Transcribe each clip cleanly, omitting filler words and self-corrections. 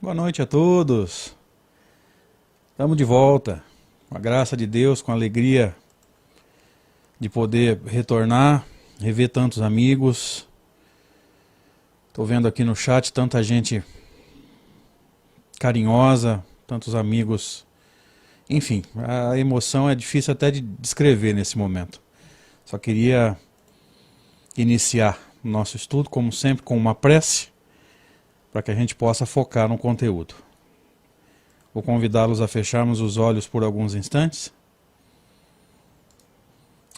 Boa noite a todos. Estamos de volta, com a graça de Deus, com a alegria de poder retornar, rever tantos amigos. Estou vendo aqui no chat tanta gente carinhosa, tantos amigos. Enfim, a emoção é difícil até de descrever nesse momento. Só queria iniciar o nosso estudo, como sempre, com uma prece, para que a gente possa focar no conteúdo. Vou convidá-los a fecharmos os olhos por alguns instantes,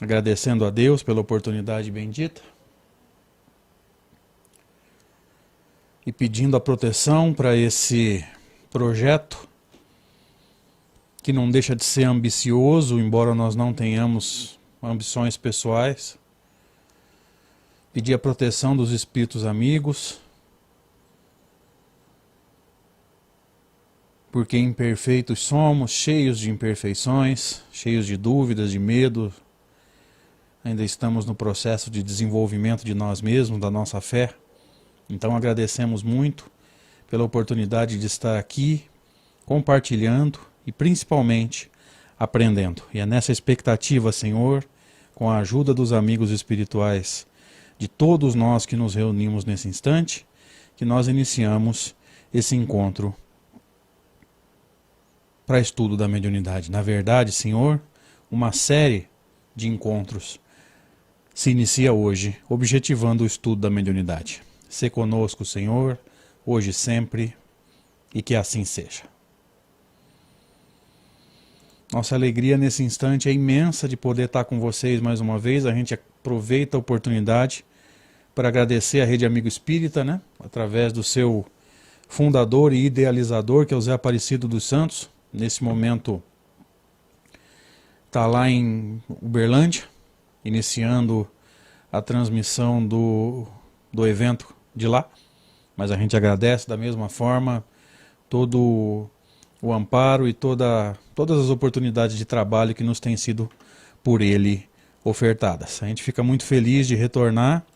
agradecendo a Deus pela oportunidade bendita e pedindo a proteção para esse projeto que não deixa de ser ambicioso, embora nós não tenhamos ambições pessoais. Pedir a proteção dos espíritos amigos, porque imperfeitos somos, cheios de imperfeições, cheios de dúvidas, de medo. Ainda estamos no processo de desenvolvimento de nós mesmos, da nossa fé. Então agradecemos muito pela oportunidade de estar aqui, compartilhando e principalmente aprendendo. E é nessa expectativa, Senhor, com a ajuda dos amigos espirituais, de todos nós que nos reunimos nesse instante, que nós iniciamos esse encontro para estudo da mediunidade. Na verdade, Senhor, uma série de encontros se inicia hoje, objetivando o estudo da mediunidade. Sê conosco, Senhor, hoje e sempre, e que assim seja. Nossa alegria nesse instante é imensa de poder estar com vocês mais uma vez. A gente aproveita a oportunidade para agradecer a Rede Amigo Espírita, né? Através do seu fundador e idealizador, que é o Zé Aparecido dos Santos. Nesse momento está lá em Uberlândia, iniciando a transmissão do evento de lá. Mas a gente agradece da mesma forma todo o amparo e todas as oportunidades de trabalho que nos têm sido por ele ofertadas. A gente fica muito feliz de retornar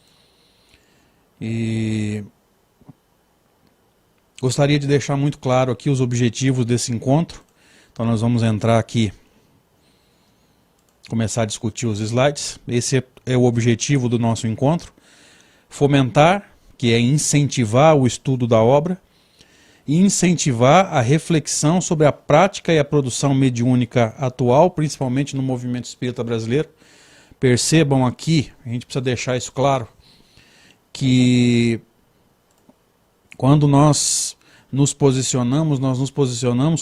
e gostaria de deixar muito claro aqui os objetivos desse encontro. Então nós vamos entrar aqui, começar a discutir os slides. Esse é o objetivo do nosso encontro. Fomentar, que é incentivar o estudo da obra, e incentivar a reflexão sobre a prática e a produção mediúnica atual, principalmente no movimento espírita brasileiro. Percebam aqui, a gente precisa deixar isso claro, que quando nós nos posicionamos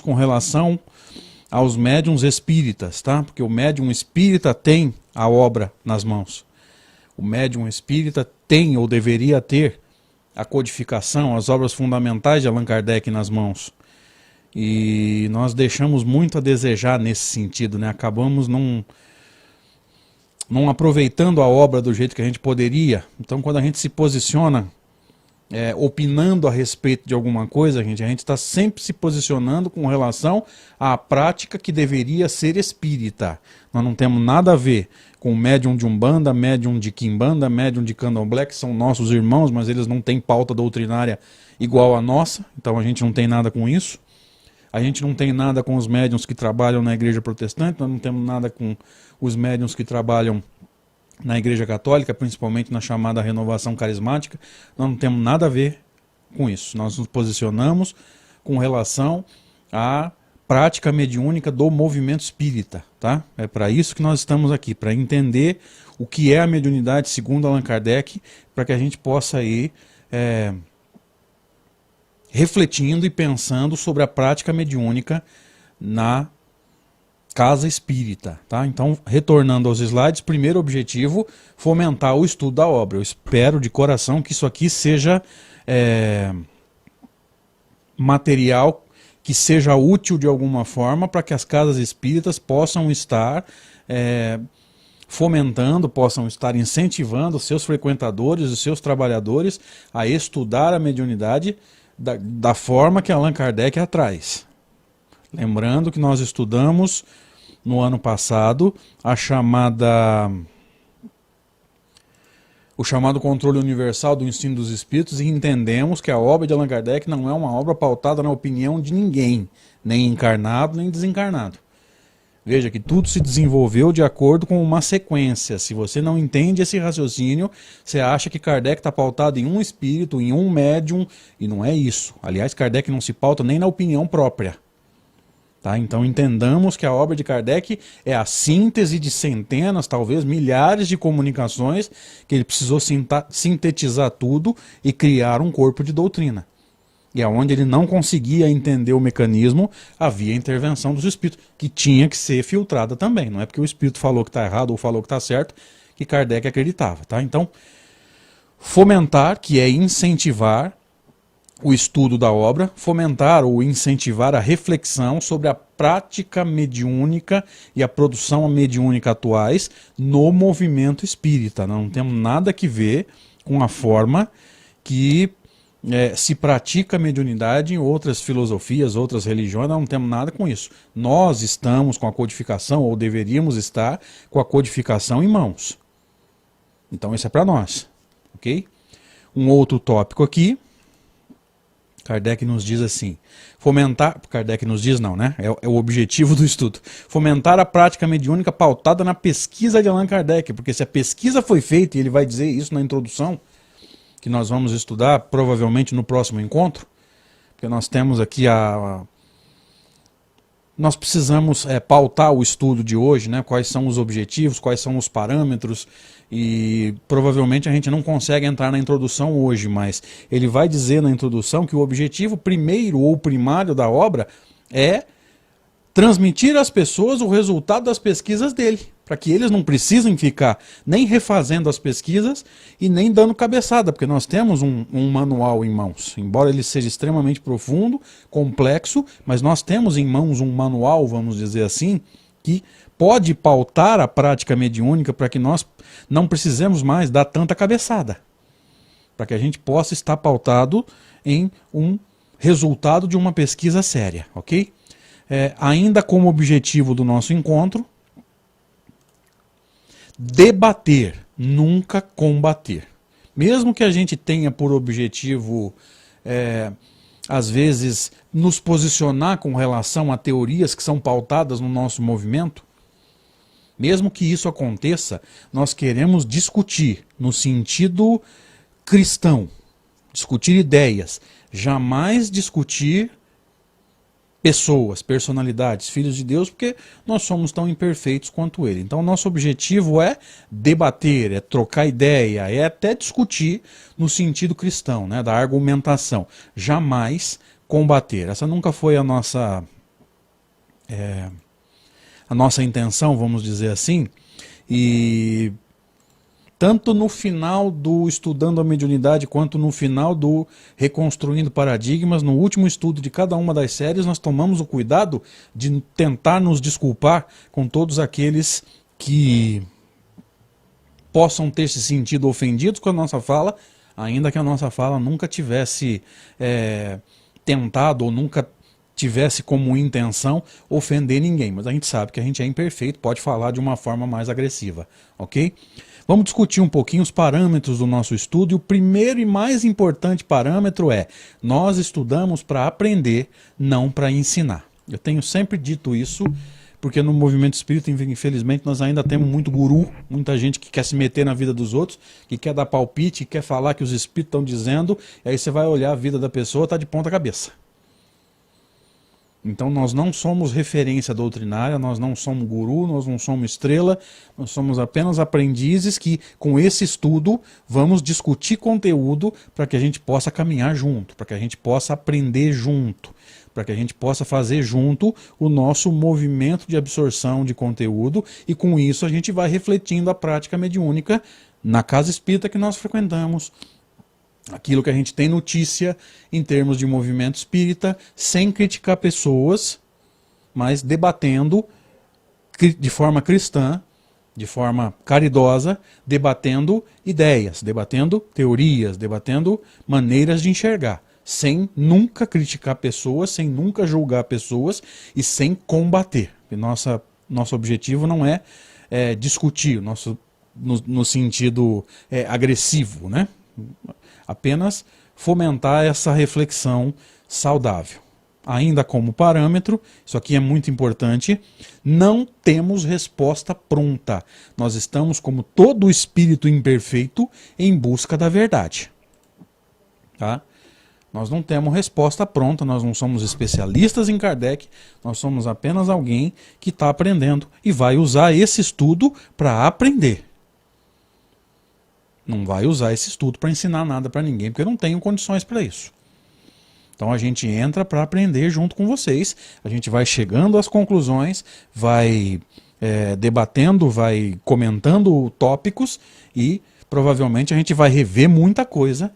com relação aos médiuns espíritas, tá? Porque o médium espírita tem a obra nas mãos. O médium espírita tem ou deveria ter a codificação, as obras fundamentais de Allan Kardec nas mãos. E nós deixamos muito a desejar nesse sentido, né? Acabamos não aproveitando a obra do jeito que a gente poderia. Então quando a gente se posiciona opinando a respeito de alguma coisa, a gente está sempre se posicionando com relação à prática que deveria ser espírita. Nós não temos nada a ver com o médium de Umbanda, médium de Quimbanda, médium de Candomblé, que são nossos irmãos, mas eles não têm pauta doutrinária igual a nossa, então a gente não tem nada com isso. A gente não tem nada com os médiuns que trabalham na igreja protestante, nós não temos nada com os médiuns que trabalham na Igreja Católica, principalmente na chamada renovação carismática. Nós não temos nada a ver com isso. Nós nos posicionamos com relação à prática mediúnica do movimento espírita, tá? É para isso que nós estamos aqui, para entender o que é a mediunidade segundo Allan Kardec, para que a gente possa ir refletindo e pensando sobre a prática mediúnica na casa espírita, tá? Então, retornando aos slides, primeiro objetivo, fomentar o estudo da obra. Eu espero de coração que isso aqui seja material que seja útil de alguma forma para que as casas espíritas possam estar fomentando, possam estar incentivando os seus frequentadores, os seus trabalhadores a estudar a mediunidade da forma que Allan Kardec traz. Lembrando que nós estudamos no ano passado a chamada o chamado controle universal do ensino dos espíritos, e entendemos que a obra de Allan Kardec não é uma obra pautada na opinião de ninguém, nem encarnado, nem desencarnado. Veja que tudo se desenvolveu de acordo com uma sequência. Se você não entende esse raciocínio, você acha que Kardec está pautado em um espírito, em um médium, e não é isso. Aliás, Kardec não se pauta nem na opinião própria. Tá? Então entendamos que a obra de Kardec é a síntese de centenas, talvez milhares de comunicações, que ele precisou sintetizar tudo e criar um corpo de doutrina. E aonde ele não conseguia entender o mecanismo, havia intervenção dos espíritos, que tinha que ser filtrada também. Não é porque o espírito falou que está errado ou falou que está certo, que Kardec acreditava. Tá? Então, fomentar, que é incentivar o estudo da obra, fomentar ou incentivar a reflexão sobre a prática mediúnica e a produção mediúnica atuais no movimento espírita. Não temos nada que ver com a forma que se pratica a mediunidade em outras filosofias, outras religiões, não temos nada com isso. Nós estamos com a codificação, ou deveríamos estar com a codificação em mãos. Então isso é para nós, ok? Um outro tópico aqui, Kardec nos diz assim, fomentar, Kardec nos diz não, né? É o objetivo do estudo. Fomentar a prática mediúnica pautada na pesquisa de Allan Kardec, porque se a pesquisa foi feita, e ele vai dizer isso na introdução, que nós vamos estudar provavelmente no próximo encontro, porque nós temos aqui nós precisamos pautar o estudo de hoje, né? Quais são os objetivos, quais são os parâmetros, e provavelmente a gente não consegue entrar na introdução hoje, mas ele vai dizer na introdução que o objetivo primeiro ou primário da obra é transmitir às pessoas o resultado das pesquisas dele, para que eles não precisem ficar nem refazendo as pesquisas e nem dando cabeçada, porque nós temos um manual em mãos, embora ele seja extremamente profundo, complexo, mas nós temos em mãos um manual, vamos dizer assim, que pode pautar a prática mediúnica para que nós não precisemos mais dar tanta cabeçada, para que a gente possa estar pautado em um resultado de uma pesquisa séria, ok? Ainda como objetivo do nosso encontro, debater, nunca combater. Mesmo que a gente tenha por objetivo, às vezes, nos posicionar com relação a teorias que são pautadas no nosso movimento, mesmo que isso aconteça, nós queremos discutir no sentido cristão, discutir ideias, jamais discutir pessoas, personalidades, filhos de Deus, porque nós somos tão imperfeitos quanto ele. Então nosso objetivo é debater, é trocar ideia, é até discutir no sentido cristão, né, da argumentação. Jamais combater. Essa nunca foi a nossa intenção, vamos dizer assim, e tanto no final do Estudando a Mediunidade, quanto no final do Reconstruindo Paradigmas, no último estudo de cada uma das séries, nós tomamos o cuidado de tentar nos desculpar com todos aqueles que possam ter se sentido ofendidos com a nossa fala, ainda que a nossa fala nunca tivesse tentado ou nunca tivesse como intenção ofender ninguém. Mas a gente sabe que a gente é imperfeito, pode falar de uma forma mais agressiva, ok? Vamos discutir um pouquinho os parâmetros do nosso estudo, e o primeiro e mais importante parâmetro é: nós estudamos para aprender, não para ensinar. Eu tenho sempre dito isso, porque no movimento espírita, infelizmente, nós ainda temos muito guru, muita gente que quer se meter na vida dos outros, que quer dar palpite, que quer falar que os espíritos estão dizendo, e aí você vai olhar a vida da pessoa, está de ponta cabeça. Então nós não somos referência doutrinária, nós não somos guru, nós não somos estrela, nós somos apenas aprendizes que, com esse estudo, vamos discutir conteúdo para que a gente possa caminhar junto, para que a gente possa aprender junto, para que a gente possa fazer junto o nosso movimento de absorção de conteúdo, e com isso a gente vai refletindo a prática mediúnica na casa espírita que nós frequentamos, aquilo que a gente tem notícia em termos de movimento espírita, sem criticar pessoas, mas debatendo de forma cristã, de forma caridosa, debatendo ideias, debatendo teorias, debatendo maneiras de enxergar, sem nunca criticar pessoas, sem nunca julgar pessoas e sem combater. E nosso objetivo não é discutir, nosso no sentido agressivo, né? Apenas fomentar essa reflexão saudável. Ainda como parâmetro, isso aqui é muito importante, não temos resposta pronta. Nós estamos, como todo espírito imperfeito, em busca da verdade. Tá? Nós não temos resposta pronta, nós não somos especialistas em Kardec, nós somos apenas alguém que está aprendendo e vai usar esse estudo para aprender. Não vai usar esse estudo para ensinar nada para ninguém, porque eu não tenho condições para isso. Então a gente entra para aprender junto com vocês, a gente vai chegando às conclusões, vai debatendo, vai comentando tópicos e provavelmente a gente vai rever muita coisa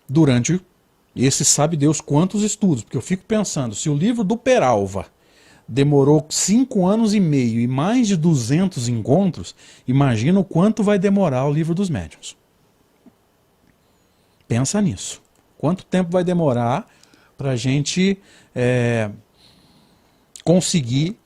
durante esse sabe Deus quantos estudos, porque eu fico pensando, se o livro do Peralva demorou 5 anos e meio e mais de 200 encontros, imagina o quanto vai demorar o livro dos médiuns. Pensa nisso. Quanto tempo vai demorar para a gente conseguir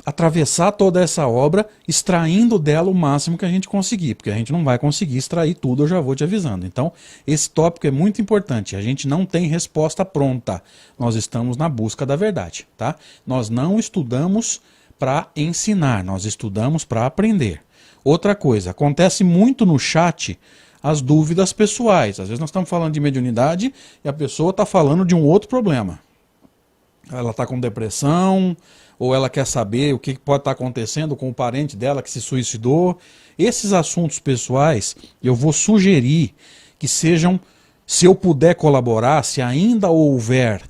atravessar toda essa obra, extraindo dela o máximo que a gente conseguir, porque a gente não vai conseguir extrair tudo, eu já vou te avisando. Então, esse tópico é muito importante, a gente não tem resposta pronta, nós estamos na busca da verdade, tá? Nós não estudamos para ensinar, nós estudamos para aprender. Outra coisa, acontece muito no chat as dúvidas pessoais, às vezes nós estamos falando de mediunidade e a pessoa está falando de um outro problema. Ela está com depressão, ou ela quer saber o que pode estar acontecendo com o parente dela que se suicidou. Esses assuntos pessoais, eu vou sugerir que sejam, se eu puder colaborar, se ainda houver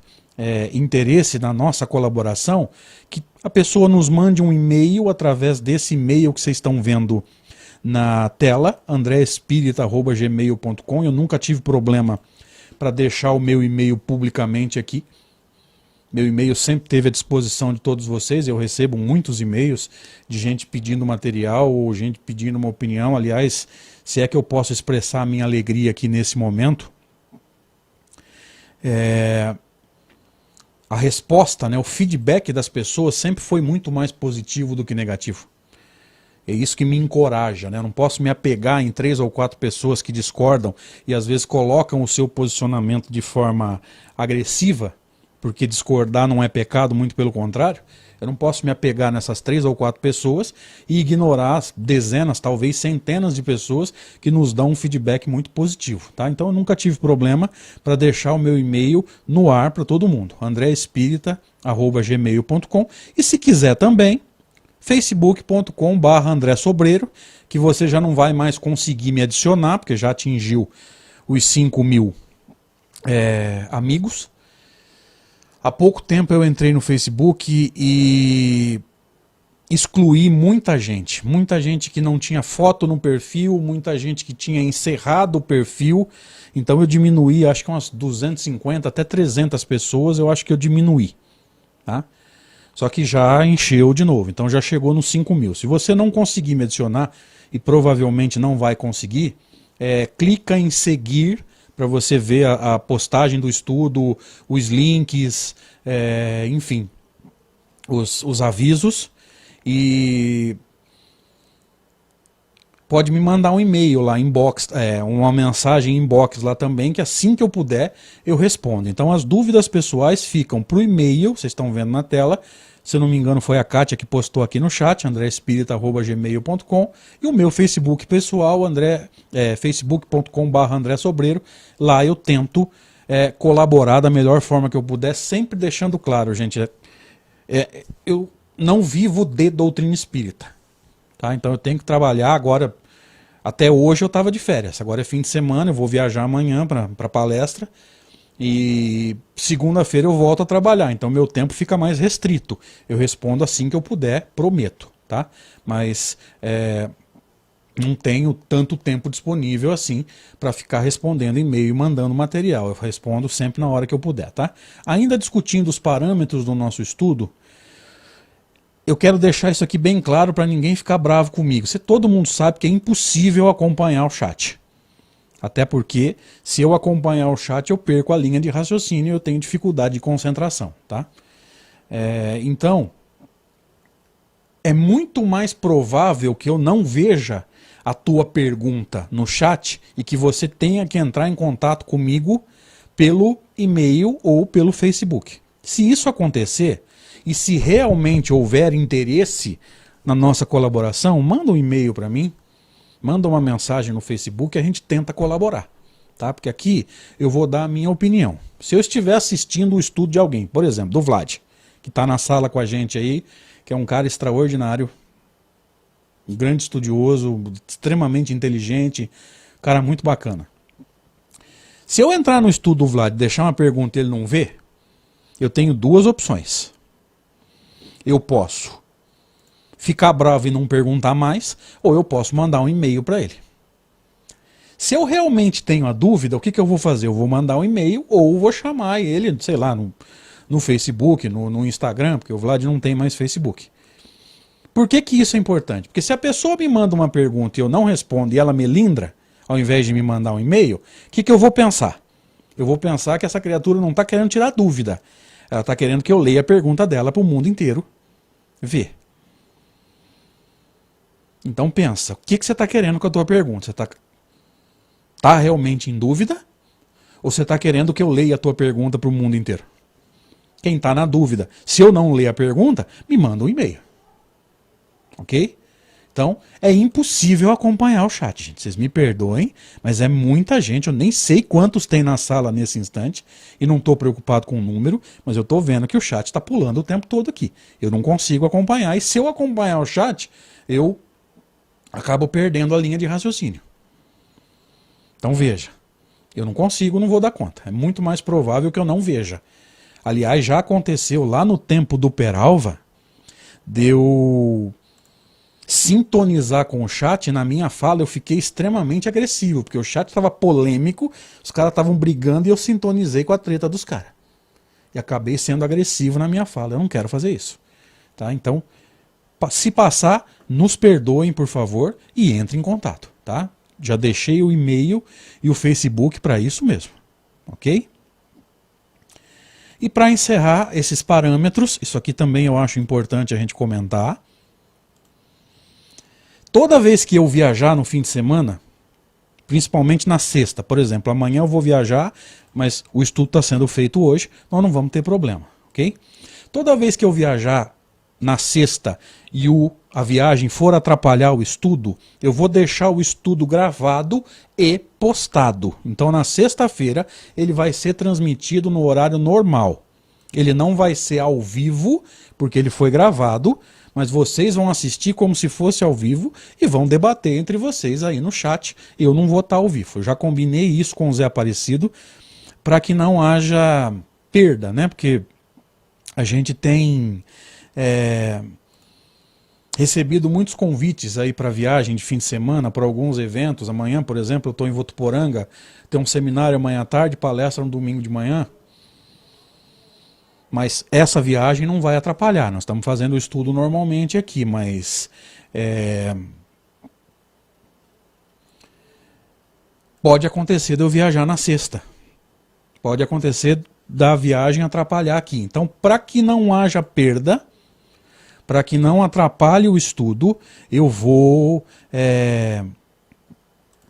interesse na nossa colaboração, que a pessoa nos mande um e-mail através desse e-mail que vocês estão vendo na tela, andreespirita@gmail.com. Eu nunca tive problema para deixar o meu e-mail publicamente aqui. Meu e-mail sempre esteve à disposição de todos vocês, eu recebo muitos e-mails de gente pedindo material ou gente pedindo uma opinião. Aliás, se é que eu posso expressar a minha alegria aqui nesse momento, a resposta, né, o feedback das pessoas sempre foi muito mais positivo do que negativo. É isso que me encoraja, né? Eu não posso me apegar em 3 ou 4 pessoas que discordam e às vezes colocam o seu posicionamento de forma agressiva, porque discordar não é pecado, muito pelo contrário. Eu não posso me apegar nessas 3 ou 4 pessoas e ignorar as dezenas, talvez centenas de pessoas que nos dão um feedback muito positivo. Tá? Então eu nunca tive problema para deixar o meu e-mail no ar para todo mundo. andreespirita@gmail.com. E se quiser também, facebook.com/André Sobreiro, que você já não vai mais conseguir me adicionar, porque já atingiu os 5.000 amigos. Há pouco tempo eu entrei no Facebook e excluí muita gente que não tinha foto no perfil, muita gente que tinha encerrado o perfil, então eu diminuí, acho que umas 250 até 300 pessoas, eu acho que eu diminuí, tá? Só que já encheu de novo, então já chegou nos 5.000. Se você não conseguir me adicionar, e provavelmente não vai conseguir, clica em seguir, para você ver a postagem do estudo, os links, enfim, os avisos. E pode me mandar um e-mail lá, inbox, uma mensagem inbox lá também, que assim que eu puder eu respondo. Então as dúvidas pessoais ficam para o e-mail, vocês estão vendo na tela. Se eu não me engano foi a Kátia que postou aqui no chat, andreespirita@gmail.com, e o meu Facebook pessoal, facebook.com/André Sobreiro. Lá eu tento colaborar da melhor forma que eu puder, sempre deixando claro, gente, eu não vivo de doutrina espírita, tá? Então eu tenho que trabalhar agora. Até hoje eu estava de férias, agora é fim de semana, eu vou viajar amanhã para palestra. E segunda-feira eu volto a trabalhar, então meu tempo fica mais restrito. Eu respondo assim que eu puder, prometo, tá? Mas não tenho tanto tempo disponível assim para ficar respondendo e-mail e mandando material. Eu respondo sempre na hora que eu puder, tá? Ainda discutindo os parâmetros do nosso estudo, eu quero deixar isso aqui bem claro para ninguém ficar bravo comigo. Todo mundo sabe que é impossível acompanhar o chat. Até porque, se eu acompanhar o chat, eu perco a linha de raciocínio e eu tenho dificuldade de concentração, tá? Então, é muito mais provável que eu não veja a tua pergunta no chat e que você tenha que entrar em contato comigo pelo e-mail ou pelo Facebook. Se isso acontecer, e se realmente houver interesse na nossa colaboração, manda um e-mail para mim, manda uma mensagem no Facebook e a gente tenta colaborar. Tá? Porque aqui eu vou dar a minha opinião. Se eu estiver assistindo o estudo de alguém, por exemplo, do Vlad, que está na sala com a gente aí, que é um cara extraordinário, um grande estudioso, extremamente inteligente, cara muito bacana. Se eu entrar no estudo do Vlad e deixar uma pergunta e ele não vê, eu tenho duas opções. Eu posso ficar bravo e não perguntar mais, ou eu posso mandar um e-mail para ele. Se eu realmente tenho a dúvida, o que eu vou fazer? Eu vou mandar um e-mail ou vou chamar ele, sei lá, no Facebook, no Instagram, porque o Vlad não tem mais Facebook. Por que isso é importante? Porque se a pessoa me manda uma pergunta e eu não respondo e ela melindra, ao invés de me mandar um e-mail, o que eu vou pensar? Eu vou pensar que essa criatura não está querendo tirar dúvida. Ela está querendo que eu leia a pergunta dela para o mundo inteiro ver. Então pensa, o que você está querendo com a tua pergunta? Você tá realmente em dúvida? Ou você está querendo que eu leia a tua pergunta para o mundo inteiro? Quem está na dúvida, se eu não ler a pergunta, me manda um e-mail. Ok? Então, é impossível acompanhar o chat, gente. Vocês me perdoem, mas é muita gente. Eu nem sei quantos tem na sala nesse instante. E não estou preocupado com o número, mas eu estou vendo que o chat está pulando o tempo todo aqui. Eu não consigo acompanhar. E se eu acompanhar o chat, eu acabo perdendo a linha de raciocínio. Então veja, eu não consigo, não vou dar conta. É muito mais provável que eu não veja. Aliás, já aconteceu lá no tempo do Peralva, de eu sintonizar com o chat, e na minha fala eu fiquei extremamente agressivo, porque o chat estava polêmico, os caras estavam brigando e eu sintonizei com a treta dos caras. E acabei sendo agressivo na minha fala. Eu não quero fazer isso. Tá? Então, se passar, nos perdoem, por favor, e entre em contato. Tá? Já deixei o e-mail e o Facebook para isso mesmo. Ok? E para encerrar esses parâmetros, isso aqui também eu acho importante a gente comentar. Toda vez que eu viajar no fim de semana, principalmente na sexta, por exemplo, amanhã eu vou viajar, mas o estudo está sendo feito hoje, nós não vamos ter problema, ok? Toda vez que eu viajar na sexta e a viagem for atrapalhar o estudo, eu vou deixar o estudo gravado e postado. Então na sexta-feira ele vai ser transmitido no horário normal. Ele não vai ser ao vivo, porque ele foi gravado, mas vocês vão assistir como se fosse ao vivo e vão debater entre vocês aí no chat. Eu não vou estar ao vivo. Eu já combinei isso com o Zé Aparecido para que não haja perda, né? Porque a gente tem recebido muitos convites aí para viagem de fim de semana, para alguns eventos. Amanhã, por exemplo, eu estou em Votuporanga, tem um seminário amanhã à tarde, palestra no domingo de manhã. Mas essa viagem não vai atrapalhar. Nós estamos fazendo o estudo normalmente aqui, mas pode acontecer de eu viajar na sexta. Pode acontecer da viagem atrapalhar aqui. Então, para que não haja perda, para que não atrapalhe o estudo, eu vou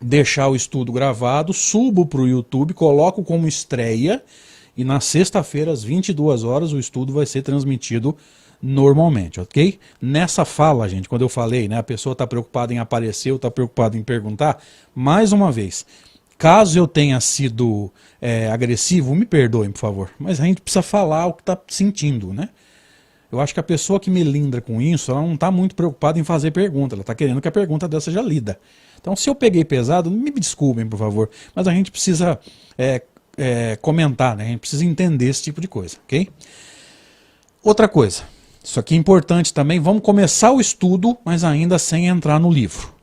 deixar o estudo gravado, subo para o YouTube, coloco como estreia. E na sexta-feira, às 22 horas, o estudo vai ser transmitido normalmente, ok? Nessa fala, gente, quando eu falei, né, a pessoa está preocupada em aparecer ou está preocupada em perguntar, mais uma vez, caso eu tenha sido agressivo, me perdoem, por favor, mas a gente precisa falar o que está sentindo, né? Eu acho que a pessoa que melindra com isso, ela não está muito preocupada em fazer pergunta, ela está querendo que a pergunta dela seja lida. Então, se eu peguei pesado, me desculpem, por favor, mas a gente precisa comentar, né? A gente precisa entender esse tipo de coisa, ok? Outra coisa, isso aqui é importante também, vamos começar o estudo, mas ainda sem entrar no livro.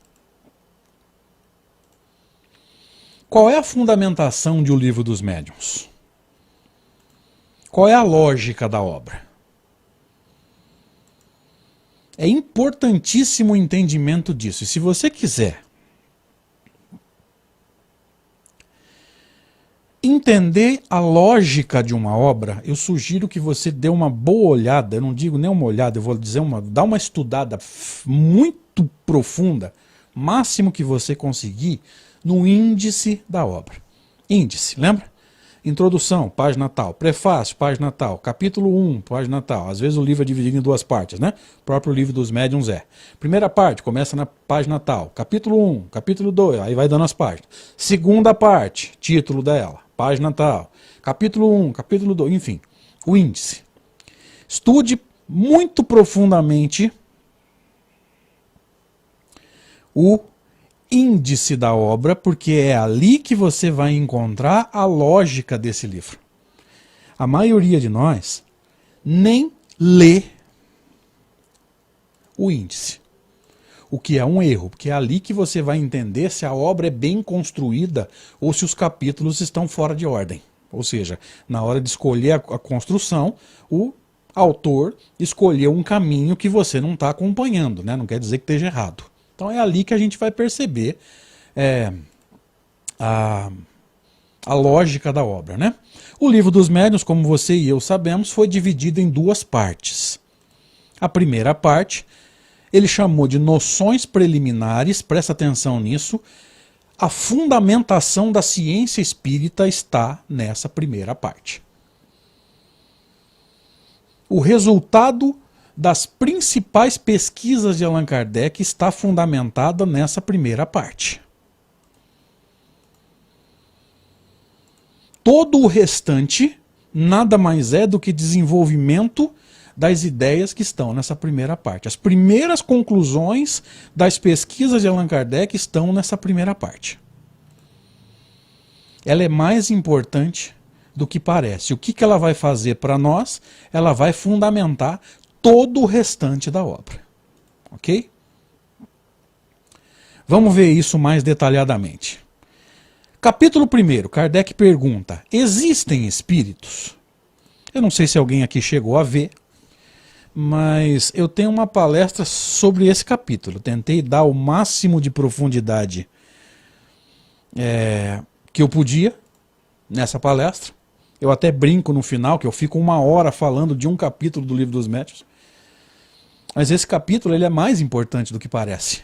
Qual é a fundamentação de O Livro dos Médiuns? Qual é a lógica da obra? É importantíssimo o entendimento disso, e se você quiser entender a lógica de uma obra, eu sugiro que você dê uma boa olhada, eu não digo nem uma olhada, eu vou dizer dá uma estudada muito profunda, máximo que você conseguir, no índice da obra. Índice, lembra? Introdução, página tal. Prefácio, página tal. Capítulo 1, página tal. Às vezes o livro é dividido em duas partes, né? O próprio livro dos médiuns é. Primeira parte, começa na página tal. Capítulo 1, capítulo 2, aí vai dando as páginas. Segunda parte, título dela, página tal. Capítulo 1, capítulo 2, enfim. O índice. Estude muito profundamente o índice da obra, porque é ali que você vai encontrar a lógica desse livro. A maioria de nós nem lê o índice, o que é um erro, porque é ali que você vai entender se a obra é bem construída ou se os capítulos estão fora de ordem. Ou seja, na hora de escolher a construção, o autor escolheu um caminho que você não está acompanhando, né? Não quer dizer que esteja errado. Então é ali que a gente vai perceber a lógica da obra, né? O livro dos médiuns, como você e eu sabemos, foi dividido em duas partes. A primeira parte, ele chamou de noções preliminares, presta atenção nisso, a fundamentação da ciência espírita está nessa primeira parte. O resultado das principais pesquisas de Allan Kardec está fundamentada nessa primeira parte. Todo o restante nada mais é do que desenvolvimento das ideias que estão nessa primeira parte. As primeiras conclusões das pesquisas de Allan Kardec estão nessa primeira parte. Ela é mais importante do que parece. O que ela vai fazer para nós? Ela vai fundamentar todo o restante da obra. Ok? Vamos ver isso mais detalhadamente. Capítulo 1, Kardec pergunta: existem espíritos? Eu não sei se alguém aqui chegou a ver, mas eu tenho uma palestra sobre esse capítulo. Tentei dar o máximo de profundidade que eu podia nessa palestra. Eu até brinco no final, que eu fico 1 hora falando de um capítulo do Livro dos Médiuns. Mas esse capítulo ele é mais importante do que parece.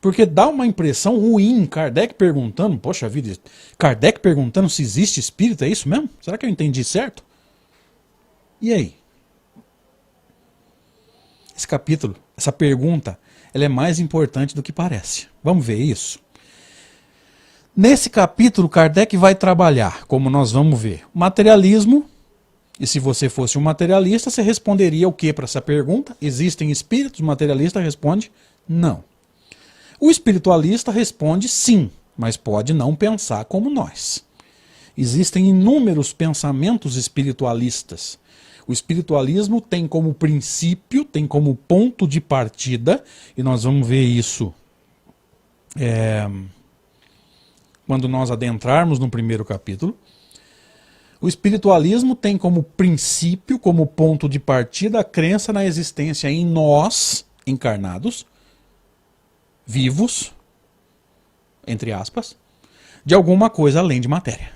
Porque dá uma impressão ruim, Kardec perguntando, poxa vida, Kardec perguntando se existe espírito, é isso mesmo? Será que eu entendi certo? E aí? Esse capítulo, essa pergunta, ela é mais importante do que parece. Vamos ver isso? Nesse capítulo, Kardec vai trabalhar, como nós vamos ver, o materialismo. E se você fosse um materialista, você responderia o que para essa pergunta? Existem espíritos? O materialista responde não. O espiritualista responde sim, mas pode não pensar como nós. Existem inúmeros pensamentos espiritualistas. O espiritualismo tem como princípio, tem como ponto de partida, e nós vamos ver isso quando nós adentrarmos no primeiro capítulo. O espiritualismo tem como princípio, como ponto de partida, a crença na existência em nós, encarnados, vivos, entre aspas, de alguma coisa além de matéria.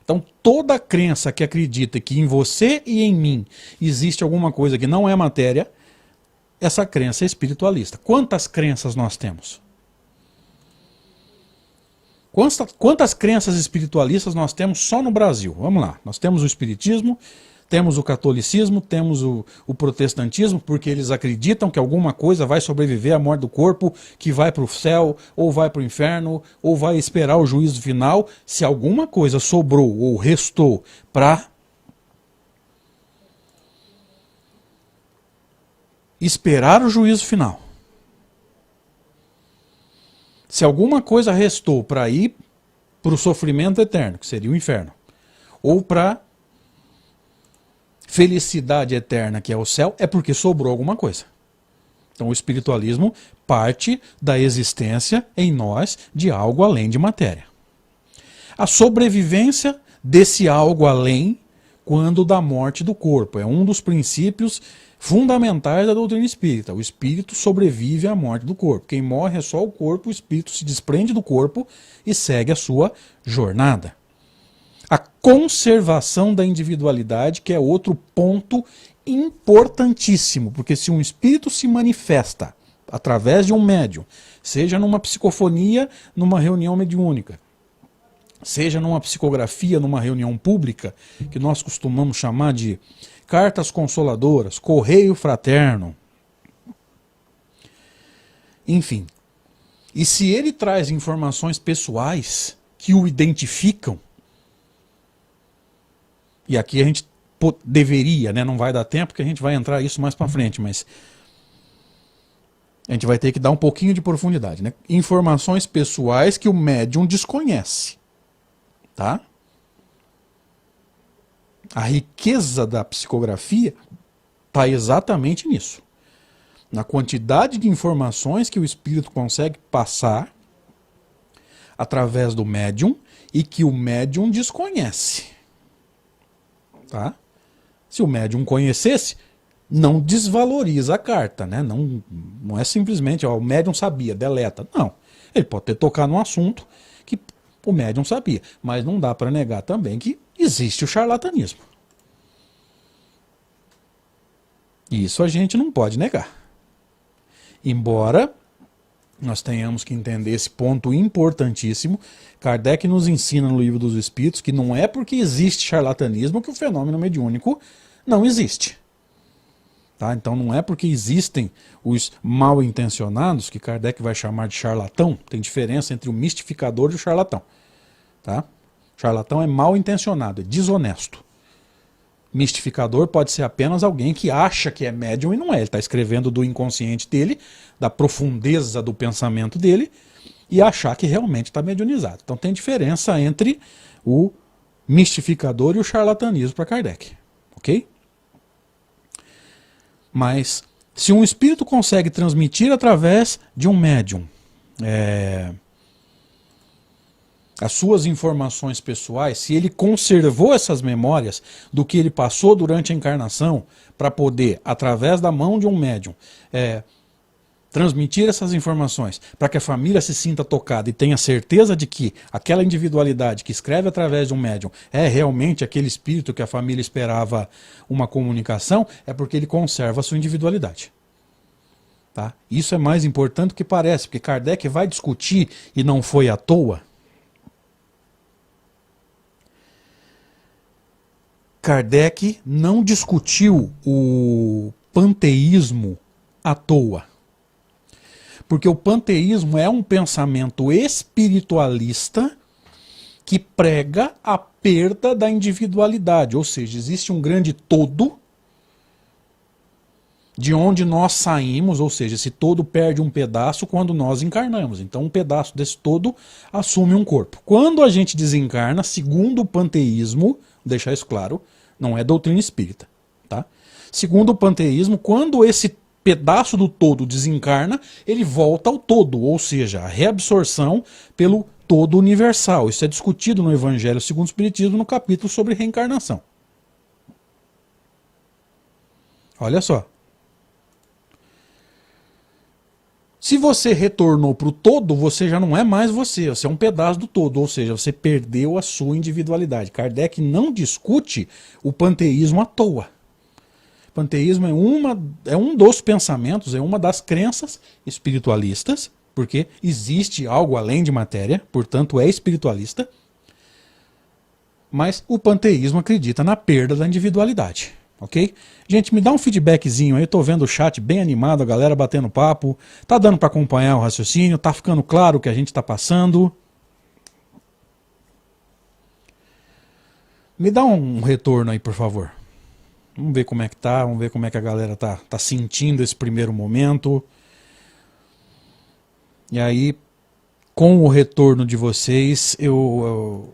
Então, toda crença que acredita que em você e em mim existe alguma coisa que não é matéria, essa crença é espiritualista. Quantas crenças nós temos? Quantas crenças espiritualistas nós temos só no Brasil? Vamos lá. Nós temos o espiritismo, temos o catolicismo, temos o protestantismo, porque eles acreditam que alguma coisa vai sobreviver à morte do corpo, que vai para o céu, ou vai para o inferno, ou vai esperar o juízo final. Se alguma coisa sobrou ou restou para esperar o juízo final, se alguma coisa restou para ir para o sofrimento eterno, que seria o inferno, ou para felicidade eterna, que é o céu, é porque sobrou alguma coisa. Então o espiritualismo parte da existência em nós de algo além de matéria. A sobrevivência desse algo além quando da morte do corpo. É um dos princípios fundamentais da doutrina espírita. O espírito sobrevive à morte do corpo. Quem morre é só o corpo, o espírito se desprende do corpo e segue a sua jornada. A conservação da individualidade, que é outro ponto importantíssimo, porque se um espírito se manifesta através de um médium, seja numa psicofonia, numa reunião mediúnica, seja numa psicografia, numa reunião pública, que nós costumamos chamar de cartas consoladoras, correio fraterno, enfim. E se ele traz informações pessoais que o identificam, e aqui a gente deveria, né? Não vai dar tempo que a gente vai entrar isso mais para frente, mas a gente vai ter que dar um pouquinho de profundidade, né? Informações pessoais que o médium desconhece, tá? A riqueza da psicografia está exatamente nisso. Na quantidade de informações que o espírito consegue passar através do médium e que o médium desconhece. Tá? Se o médium conhecesse, não desvaloriza a carta, né? Não é simplesmente, ó, o médium sabia, deleta. Não. Ele pode ter tocado num assunto que o médium sabia, mas não dá para negar também que existe o charlatanismo. Isso a gente não pode negar. Embora nós tenhamos que entender esse ponto importantíssimo, Kardec nos ensina no Livro dos Espíritos que não é porque existe charlatanismo que o fenômeno mediúnico não existe. Tá? Então não é porque existem os mal intencionados, que Kardec vai chamar de charlatão. Tem diferença entre o mistificador e o charlatão. Tá? Charlatão é mal intencionado, é desonesto. Mistificador pode ser apenas alguém que acha que é médium e não é. Ele está escrevendo do inconsciente dele, da profundeza do pensamento dele, e achar que realmente está mediunizado. Então tem diferença entre o mistificador e o charlatanismo para Kardec. Ok? Mas se um espírito consegue transmitir através de um médium as suas informações pessoais, se ele conservou essas memórias do que ele passou durante a encarnação para poder, através da mão de um médium, transmitir essas informações para que a família se sinta tocada e tenha certeza de que aquela individualidade que escreve através de um médium é realmente aquele espírito que a família esperava uma comunicação, é porque ele conserva a sua individualidade. Tá? Isso é mais importante do que parece, porque Kardec vai discutir, e não foi à toa, Kardec não discutiu o panteísmo à toa. Porque o panteísmo é um pensamento espiritualista que prega a perda da individualidade. Ou seja, existe um grande todo de onde nós saímos, ou seja, esse todo perde um pedaço quando nós encarnamos. Então um pedaço desse todo assume um corpo. Quando a gente desencarna, segundo o panteísmo, vou deixar isso claro, não é doutrina espírita, tá? Segundo o panteísmo, quando esse pedaço do todo desencarna, ele volta ao todo, ou seja, a reabsorção pelo todo universal. Isso é discutido no Evangelho segundo o Espiritismo, no capítulo sobre reencarnação. Olha só. Se você retornou para o todo, você já não é mais você é um pedaço do todo, ou seja, você perdeu a sua individualidade. Kardec não discute o panteísmo à toa. O panteísmo é um dos pensamentos, é uma das crenças espiritualistas, porque existe algo além de matéria, portanto é espiritualista, mas o panteísmo acredita na perda da individualidade. Ok? Gente, me dá um feedbackzinho aí, eu tô vendo o chat bem animado, a galera batendo papo, tá dando para acompanhar o raciocínio, tá ficando claro o que a gente tá passando. Me dá um retorno aí, por favor. Vamos ver como é que tá, vamos ver como é que a galera tá sentindo esse primeiro momento. E aí, com o retorno de vocês, eu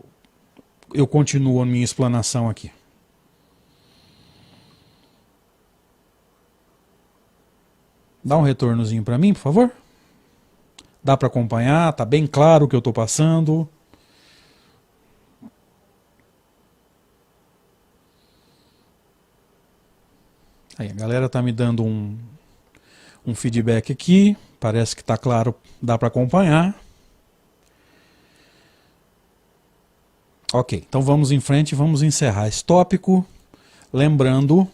continuo a minha explanação aqui. Dá um retornozinho para mim, por favor. Dá para acompanhar? Tá bem claro o que eu estou passando? Aí, a galera está me dando um feedback aqui. Parece que está claro, dá para acompanhar. Ok, então vamos em frente, vamos encerrar esse tópico. Lembrando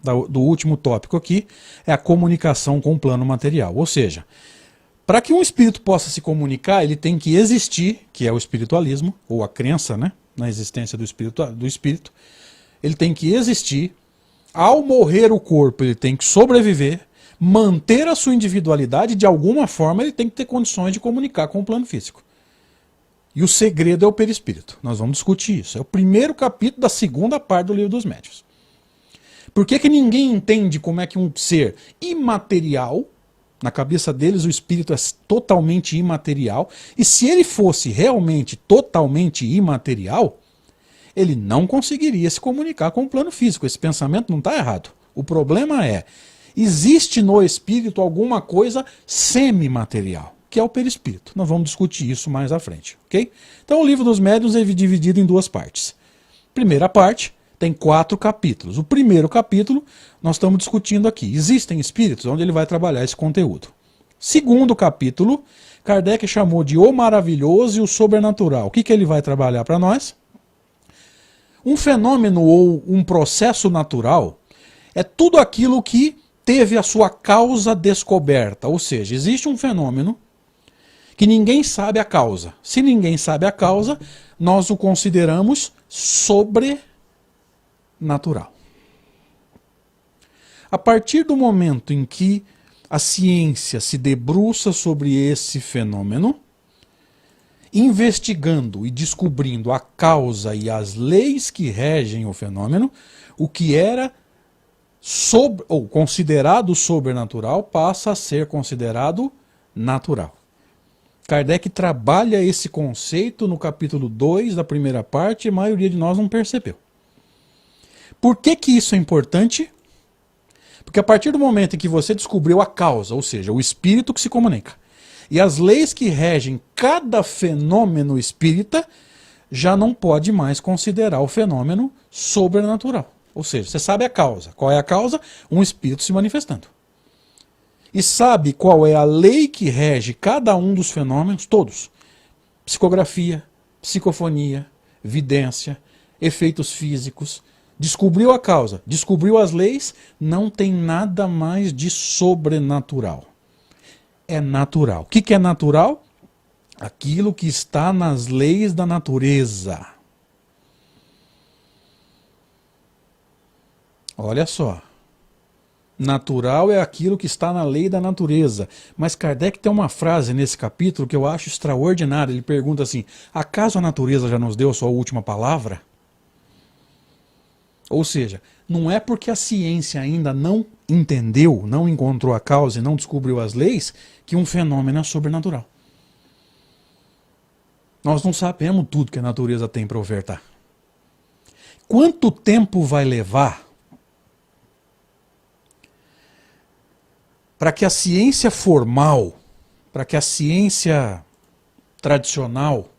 do último tópico aqui, é a comunicação com o plano material. Ou seja, para que um espírito possa se comunicar, ele tem que existir, que é o espiritualismo, ou a crença, né, na existência do espírito. Ele tem que existir. Ao morrer o corpo, ele tem que sobreviver, manter a sua individualidade, de alguma forma ele tem que ter condições de comunicar com o plano físico. E o segredo é o perispírito. Nós vamos discutir isso. É o primeiro capítulo da segunda parte do Livro dos Médiuns. Por que que ninguém entende como é que um ser imaterial, na cabeça deles o espírito é totalmente imaterial, e se ele fosse realmente totalmente imaterial, ele não conseguiria se comunicar com o plano físico. Esse pensamento não está errado. O problema é, existe no espírito alguma coisa semimaterial, que é o perispírito. Nós vamos discutir isso mais à frente, ok? Então o Livro dos Médiuns é dividido em duas partes. Primeira parte tem 4 capítulos. O primeiro capítulo nós estamos discutindo aqui. Existem espíritos, onde ele vai trabalhar esse conteúdo. Segundo capítulo, Kardec chamou de o maravilhoso e o sobrenatural. O que ele vai trabalhar para nós? Um fenômeno ou um processo natural é tudo aquilo que teve a sua causa descoberta. Ou seja, existe um fenômeno que ninguém sabe a causa. Se ninguém sabe a causa, nós o consideramos sobrenatural. A partir do momento em que a ciência se debruça sobre esse fenômeno, investigando e descobrindo a causa e as leis que regem o fenômeno, o que era considerado sobrenatural passa a ser considerado natural. Kardec trabalha esse conceito no capítulo 2 da primeira parte e a maioria de nós não percebeu. Por que que isso é importante? Porque a partir do momento em que você descobriu a causa, ou seja, o espírito que se comunica, e as leis que regem cada fenômeno espírita, já não pode mais considerar o fenômeno sobrenatural. Ou seja, você sabe a causa. Qual é a causa? Um espírito se manifestando. E sabe qual é a lei que rege cada um dos fenômenos? Todos. Psicografia, psicofonia, vidência, efeitos físicos. Descobriu a causa, descobriu as leis, não tem nada mais de sobrenatural. É natural. O que é natural? Aquilo que está nas leis da natureza. Olha só. Natural é aquilo que está na lei da natureza. Mas Kardec tem uma frase nesse capítulo que eu acho extraordinária. Ele pergunta assim, acaso a natureza já nos deu a sua última palavra? Ou seja, não é porque a ciência ainda não entendeu, não encontrou a causa e não descobriu as leis, que um fenômeno é sobrenatural. Nós não sabemos tudo que a natureza tem para ofertar. Quanto tempo vai levar para que a ciência formal, para que a ciência tradicional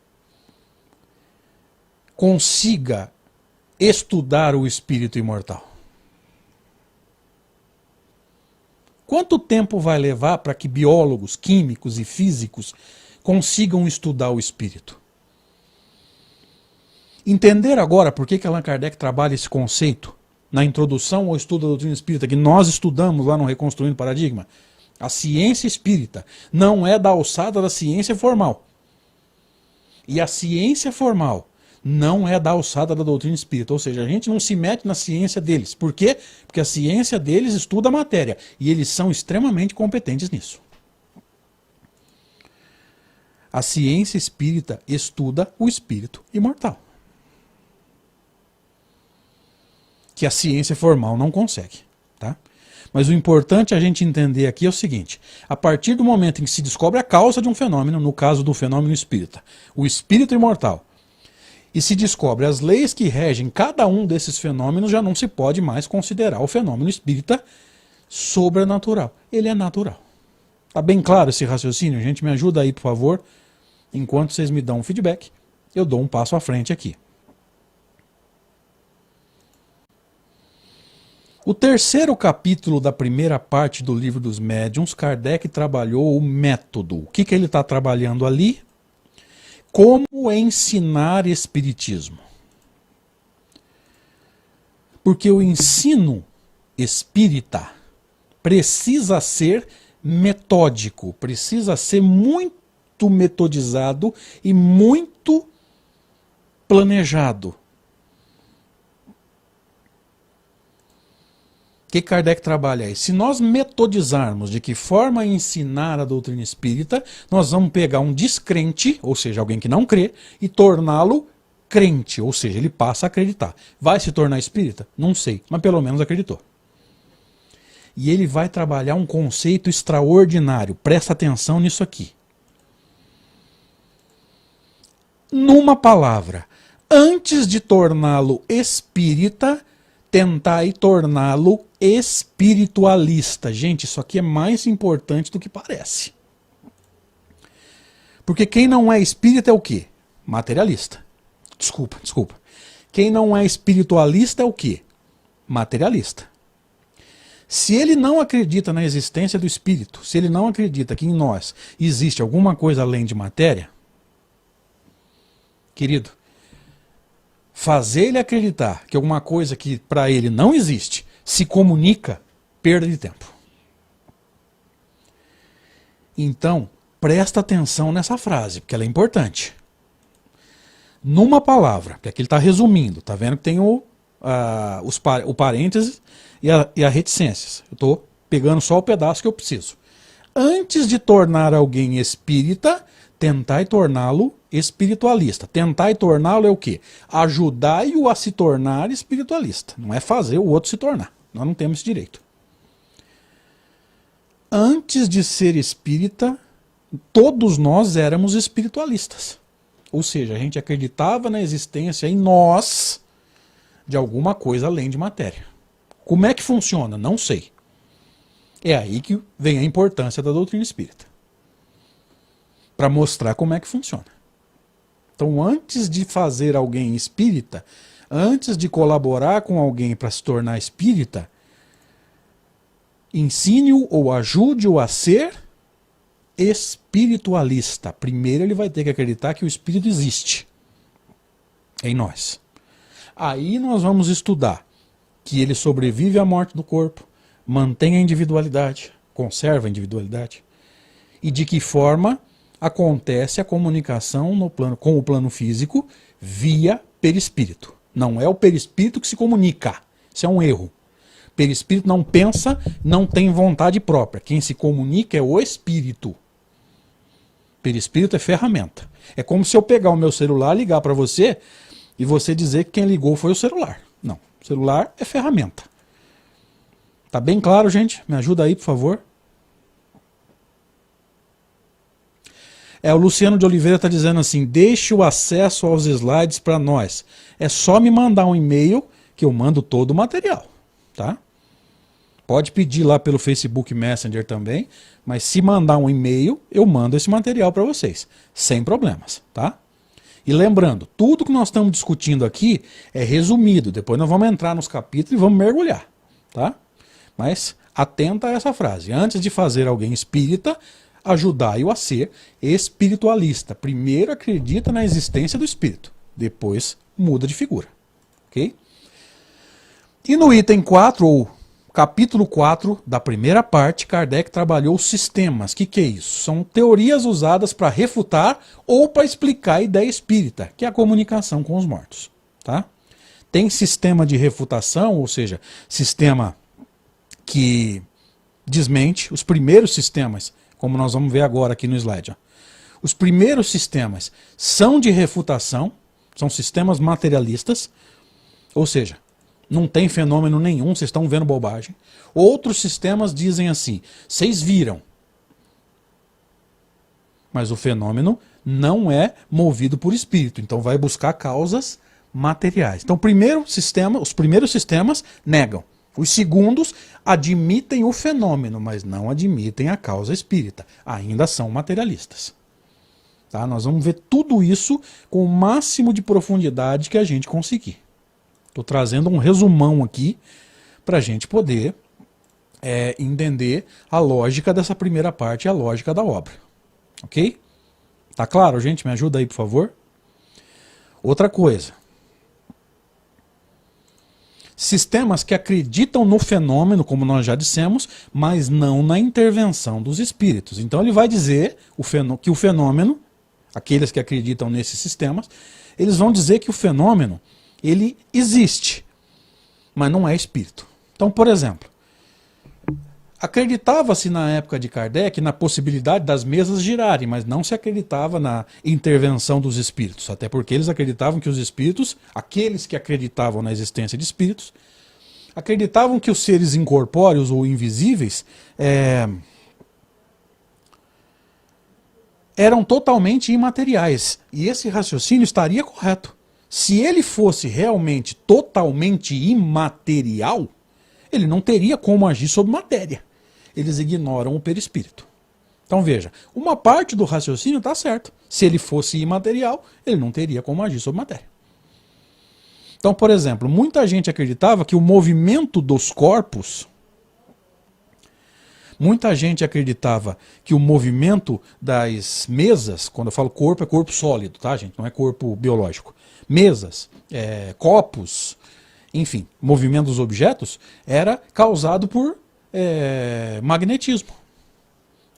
consiga estudar o espírito imortal? Quanto tempo vai levar para que biólogos, químicos e físicos consigam estudar o espírito? Entender agora por que Allan Kardec trabalha esse conceito na introdução ao estudo da doutrina espírita, que nós estudamos lá no Reconstruindo Paradigma. A ciência espírita não é da alçada da ciência formal. E a ciência formal não é da alçada da doutrina espírita. Ou seja, a gente não se mete na ciência deles. Por quê? Porque a ciência deles estuda a matéria. E eles são extremamente competentes nisso. A ciência espírita estuda o espírito imortal. Que a ciência formal não consegue. Tá? Mas o importante a gente entender aqui é o seguinte. A partir do momento em que se descobre a causa de um fenômeno, no caso do fenômeno espírita, o espírito imortal, e se descobre as leis que regem cada um desses fenômenos, já não se pode mais considerar o fenômeno espírita sobrenatural. Ele é natural. Tá bem claro esse raciocínio? Gente, me ajuda aí, por favor. Enquanto vocês me dão um feedback, eu dou um passo à frente aqui. O terceiro capítulo da primeira parte do Livro dos Médiuns, Kardec trabalhou o método. O que ele está trabalhando ali? Como ensinar espiritismo. Porque o ensino espírita precisa ser metódico, precisa ser muito metodizado e muito planejado. O que Kardec trabalha aí? Se nós metodizarmos de que forma ensinar a doutrina espírita, nós vamos pegar um descrente, ou seja, alguém que não crê, e torná-lo crente, ou seja, ele passa a acreditar. Vai se tornar espírita? Não sei, mas pelo menos acreditou. E ele vai trabalhar um conceito extraordinário, presta atenção nisso aqui. Numa palavra, antes de torná-lo espírita, tentar torná-lo espiritualista. Gente, isso aqui é mais importante do que parece. Porque quem não é espírita é o quê? Materialista. Desculpa. Quem não é espiritualista é o quê? Materialista. Se ele não acredita na existência do espírito, se ele não acredita que em nós existe alguma coisa além de matéria, querido, fazer ele acreditar que alguma coisa que para ele não existe se comunica, perda de tempo. Então, presta atenção nessa frase, porque ela é importante. Numa palavra, porque aqui ele está resumindo, tá vendo que tem o parênteses e a reticências. Eu estou pegando só o pedaço que eu preciso. Antes de tornar alguém espírita, tentar torná-lo espiritualista. Tentar torná-lo é o quê? Ajudar-o a se tornar espiritualista. Não é fazer o outro se tornar. Nós não temos esse direito. Antes de ser espírita, todos nós éramos espiritualistas. Ou seja, a gente acreditava na existência em nós de alguma coisa além de matéria. Como é que funciona? Não sei. É aí que vem a importância da doutrina espírita. Para mostrar como é que funciona. Então, antes de fazer alguém espírita, antes de colaborar com alguém para se tornar espírita, ensine-o ou ajude-o a ser espiritualista. Primeiro ele vai ter que acreditar que o espírito existe em nós. Aí nós vamos estudar que ele sobrevive à morte do corpo, mantém a individualidade, conserva a individualidade, e de que forma acontece a comunicação no plano, com o plano físico via perispírito. Não é o perispírito que se comunica. Isso é um erro. Perispírito não pensa, não tem vontade própria. Quem se comunica é o espírito. Perispírito é ferramenta. É como se eu pegar o meu celular, ligar para você e você dizer que quem ligou foi o celular. Não, o celular é ferramenta. Tá bem claro, gente? Me ajuda aí, por favor. O Luciano de Oliveira está dizendo assim, deixe o acesso aos slides para nós. É só me mandar um e-mail que eu mando todo o material, tá? Pode pedir lá pelo Facebook Messenger também, mas se mandar um e-mail, eu mando esse material para vocês, sem problemas, tá? E lembrando, tudo que nós estamos discutindo aqui é resumido, depois nós vamos entrar nos capítulos e vamos mergulhar, tá? Mas atenta a essa frase, antes de fazer alguém espírita, ajudai-o a ser espiritualista. Primeiro acredita na existência do espírito, depois muda de figura, ok? E no item 4, ou capítulo 4 da primeira parte, Kardec trabalhou os sistemas. O que é isso? São teorias usadas para refutar ou para explicar a ideia espírita, que é a comunicação com os mortos. Tá? Tem sistema de refutação, ou seja, sistema que desmente, os primeiros sistemas, como nós vamos ver agora aqui no slide. Ó. Os primeiros sistemas são de refutação, são sistemas materialistas, ou seja, não tem fenômeno nenhum, vocês estão vendo bobagem. Outros sistemas dizem assim, vocês viram. Mas o fenômeno não é movido por espírito, então vai buscar causas materiais. Então os primeiros sistemas negam. Os segundos admitem o fenômeno, mas não admitem a causa espírita. Ainda são materialistas. Tá? Nós vamos ver tudo isso com o máximo de profundidade que a gente conseguir. Estou trazendo um resumão aqui para a gente poder entender a lógica dessa primeira parte, a lógica da obra. Ok? Tá claro, gente? Me ajuda aí, por favor. Outra coisa. Sistemas que acreditam no fenômeno, como nós já dissemos, mas não na intervenção dos espíritos. Então ele vai dizer que o fenômeno, aqueles que acreditam nesses sistemas, eles vão dizer que o fenômeno, ele existe, mas não é espírito. Então, por exemplo, acreditava-se na época de Kardec na possibilidade das mesas girarem, mas não se acreditava na intervenção dos espíritos, até porque eles acreditavam que os espíritos, aqueles que acreditavam na existência de espíritos, acreditavam que os seres incorpóreos ou invisíveis eram totalmente imateriais, e esse raciocínio estaria correto. Se ele fosse realmente totalmente imaterial, ele não teria como agir sobre matéria. Eles ignoram o perispírito. Então veja, uma parte do raciocínio está certo. Se ele fosse imaterial, ele não teria como agir sobre matéria. Então, por exemplo, muita gente acreditava que o movimento dos corpos, muita gente acreditava que o movimento das mesas, quando eu falo corpo, é corpo sólido, tá, gente? Não é corpo biológico. Mesas, copos, enfim, movimento dos objetos era causado por magnetismo.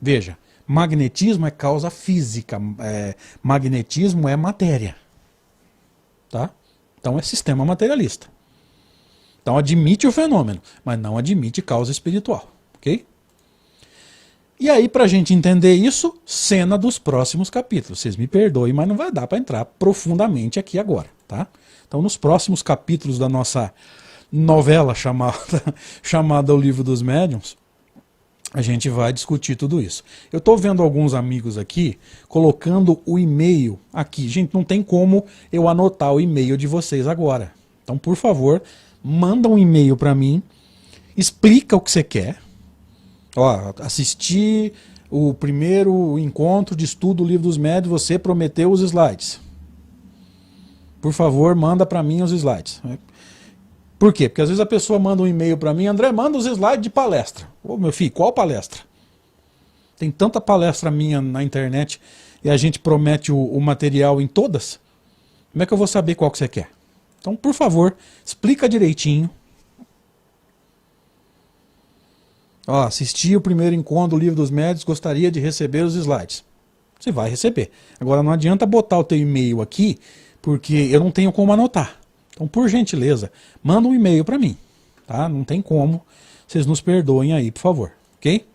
Veja, magnetismo é causa física, magnetismo é matéria. Tá? Então é sistema materialista. Então admite o fenômeno, mas não admite causa espiritual. Ok? E aí, para a gente entender isso, cena dos próximos capítulos. Vocês me perdoem, mas não vai dar para entrar profundamente aqui agora. Tá? Então, nos próximos capítulos da nossa novela chamada O Livro dos Médiuns, a gente vai discutir tudo isso. Eu estou vendo alguns amigos aqui colocando o e-mail aqui. Gente, não tem como eu anotar o e-mail de vocês agora. Então, por favor, manda um e-mail para mim, explica o que você quer. Ó, assisti o primeiro encontro de estudo do Livro dos Médiuns, você prometeu os slides. Por favor, manda para mim os slides. Por quê? Porque às vezes a pessoa manda um e-mail para mim, André, manda os slides de palestra. Ô meu filho, qual palestra? Tem tanta palestra minha na internet e a gente promete o material em todas. Como é que eu vou saber qual que você quer? Então, por favor, explica direitinho. Ó, assisti o primeiro encontro do Livro dos Médiuns, gostaria de receber os slides. Você vai receber. Agora não adianta botar o teu e-mail aqui, porque eu não tenho como anotar. Então, por gentileza, manda um e-mail para mim, tá? Não tem como, vocês nos perdoem aí, por favor, ok?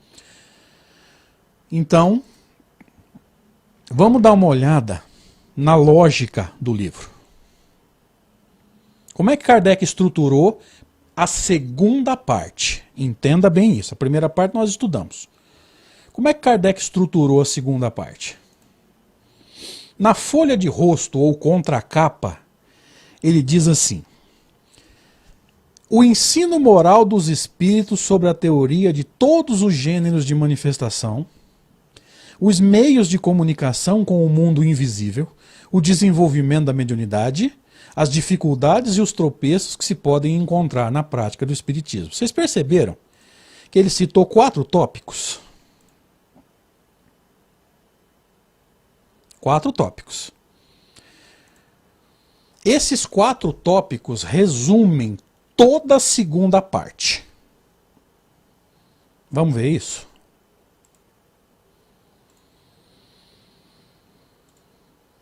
Então, vamos dar uma olhada na lógica do livro. Como é que Kardec estruturou a segunda parte? Entenda bem isso, a primeira parte nós estudamos. Como é que Kardec estruturou a segunda parte? Na folha de rosto ou contracapa, ele diz assim: o ensino moral dos espíritos sobre a teoria de todos os gêneros de manifestação, os meios de comunicação com o mundo invisível, o desenvolvimento da mediunidade, as dificuldades e os tropeços que se podem encontrar na prática do espiritismo. Vocês perceberam que ele citou 4 tópicos? 4 tópicos. Esses 4 tópicos resumem toda a segunda parte. Vamos ver isso?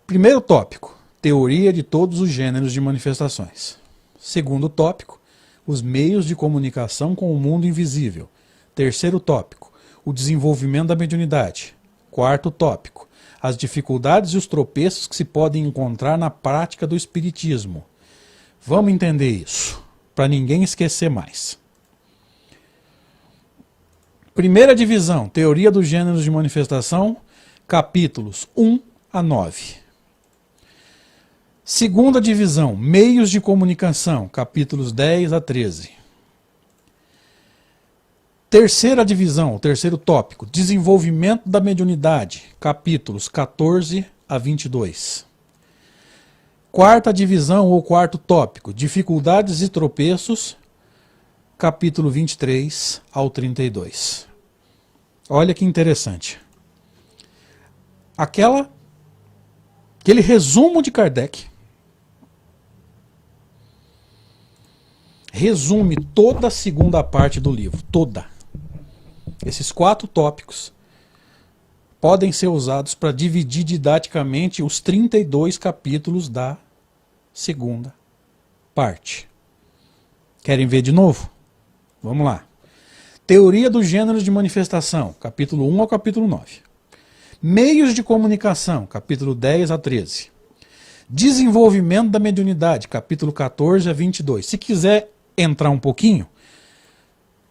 Primeiro tópico, teoria de todos os gêneros de manifestações. Segundo tópico, os meios de comunicação com o mundo invisível. Terceiro tópico, o desenvolvimento da mediunidade. Quarto tópico, as dificuldades e os tropeços que se podem encontrar na prática do espiritismo. Vamos entender isso, para ninguém esquecer mais. Primeira divisão, teoria dos gêneros de manifestação, capítulos 1 a 9. Segunda divisão, meios de comunicação, capítulos 10 a 13. Terceira divisão, o terceiro tópico, desenvolvimento da mediunidade, capítulos 14 a 22. Quarta divisão ou quarto tópico, dificuldades e tropeços, capítulo 23 ao 32. Olha que interessante. Aquele resumo de Kardec resume toda a segunda parte do livro, toda. Esses 4 tópicos podem ser usados para dividir didaticamente os 32 capítulos da segunda parte. Querem ver de novo? Vamos lá. Teoria dos gêneros de manifestação, capítulo 1 ao capítulo 9. Meios de comunicação, capítulo 10 a 13. Desenvolvimento da mediunidade, capítulo 14 a 22. Se quiser entrar um pouquinho,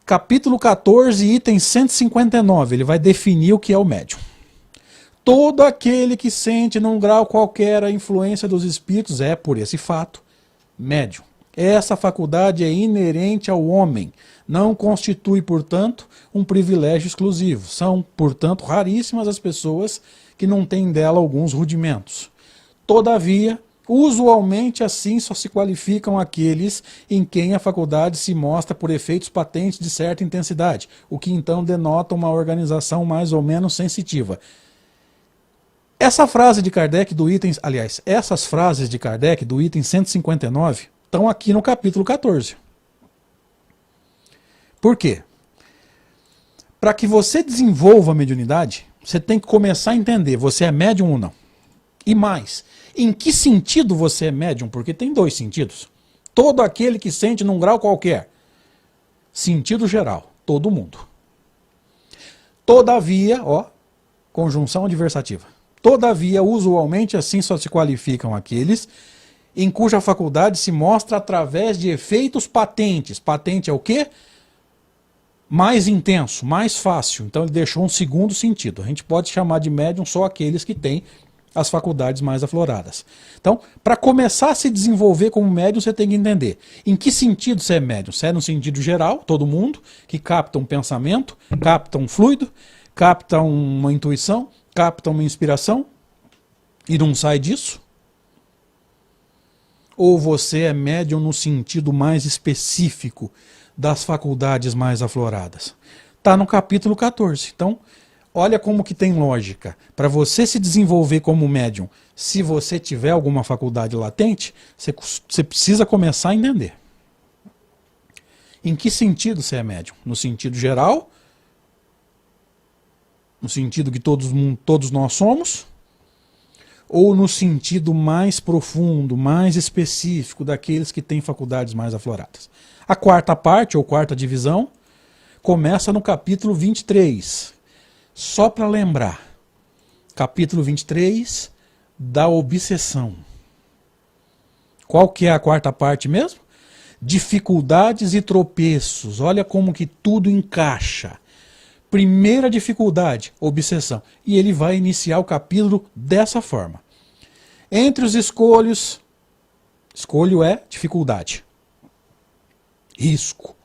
capítulo 14, item 159, ele vai definir o que é o médium. Todo aquele que sente num grau qualquer a influência dos espíritos é, por esse fato, médium. Essa faculdade é inerente ao homem, não constitui, portanto, um privilégio exclusivo. São, portanto, raríssimas as pessoas que não têm dela alguns rudimentos. Todavia, usualmente assim só se qualificam aqueles em quem a faculdade se mostra por efeitos patentes de certa intensidade, o que então denota uma organização mais ou menos sensitiva. Essa frase de Kardec do item, aliás, essas frases de Kardec do item 159 estão aqui no capítulo 14. Por quê? Para que você desenvolva a mediunidade, você tem que começar a entender, você é médium ou não? E mais, em que sentido você é médium? Porque tem 2 sentidos. Todo aquele que sente num grau qualquer. Sentido geral, todo mundo. Todavia, ó, conjunção adversativa. Todavia, usualmente assim só se qualificam aqueles em cuja faculdade se mostra através de efeitos patentes. Patente é o quê? Mais intenso, mais fácil. Então ele deixou um segundo sentido. A gente pode chamar de médium só aqueles que têm as faculdades mais afloradas. Então, para começar a se desenvolver como médium, você tem que entender em que sentido você é médium. Você é no sentido geral, todo mundo, que capta um pensamento, capta um fluido, capta uma intuição, capta uma inspiração e não sai disso? Ou você é médium no sentido mais específico das faculdades mais afloradas? Está no capítulo 14. Então, olha como que tem lógica. Para você se desenvolver como médium, se você tiver alguma faculdade latente, você precisa começar a entender. Em que sentido você é médium? No sentido geral? No sentido que todos nós somos? Ou no sentido mais profundo, mais específico daqueles que têm faculdades mais afloradas? A quarta parte, ou quarta divisão, começa no capítulo 23. Só para lembrar, capítulo 23 da obsessão. Qual que é a quarta parte mesmo? Dificuldades e tropeços. Olha como que tudo encaixa. Primeira dificuldade, obsessão. E ele vai iniciar o capítulo dessa forma. Entre os escolhos, escolho é dificuldade. Risco.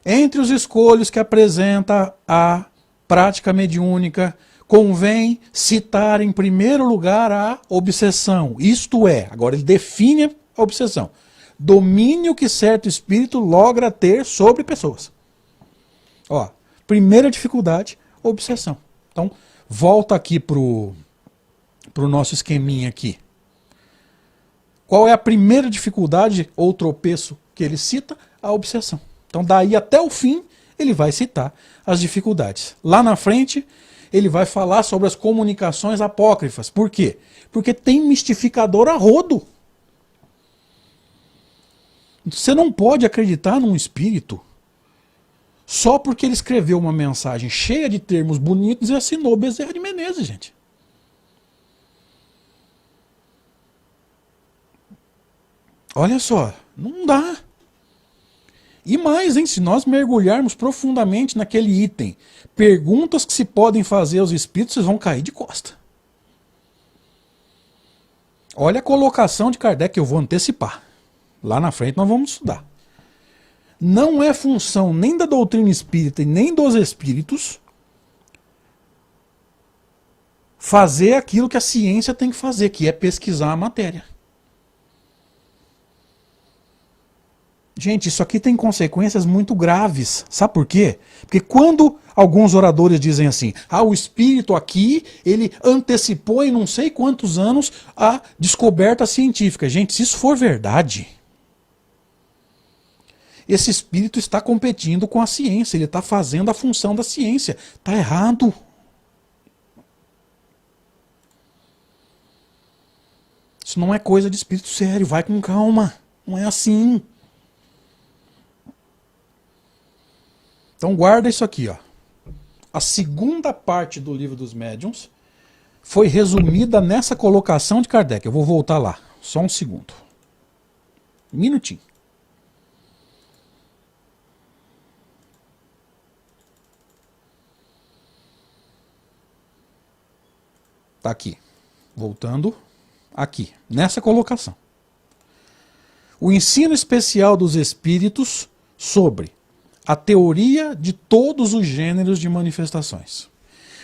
Entre os escolhos que apresenta a prática mediúnica, convém citar em primeiro lugar a obsessão. Isto é, agora ele define a obsessão. Domínio que certo espírito logra ter sobre pessoas. Ó, primeira dificuldade, obsessão. Então, volta aqui para o nosso esqueminha aqui. Qual é a primeira dificuldade ou tropeço que ele cita? A obsessão. Então, daí até o fim, ele vai citar as dificuldades. Lá na frente, ele vai falar sobre as comunicações apócrifas. Por quê? Porque tem mistificador a rodo. Você não pode acreditar num espírito só porque ele escreveu uma mensagem cheia de termos bonitos e assinou Bezerra de Menezes, gente. Olha só, não dá. E mais, hein, se nós mergulharmos profundamente naquele item, perguntas que se podem fazer aos espíritos, vocês vão cair de costa. Olha a colocação de Kardec, que eu vou antecipar. Lá na frente nós vamos estudar. Não é função nem da doutrina espírita e nem dos espíritos fazer aquilo que a ciência tem que fazer, que é pesquisar a matéria. Gente, isso aqui tem consequências muito graves. Sabe por quê? Porque quando alguns oradores dizem assim, o espírito aqui, ele antecipou em não sei quantos anos a descoberta científica. Gente, se isso for verdade, esse espírito está competindo com a ciência, ele está fazendo a função da ciência. Está errado. Isso não é coisa de espírito sério, vai com calma. Não é assim. Então guarda isso aqui, ó. A segunda parte do Livro dos Médiuns foi resumida nessa colocação de Kardec. Eu vou voltar lá, só um segundo. Um minutinho. Tá aqui. Voltando aqui, nessa colocação. O ensino especial dos espíritos sobre a teoria de todos os gêneros de manifestações,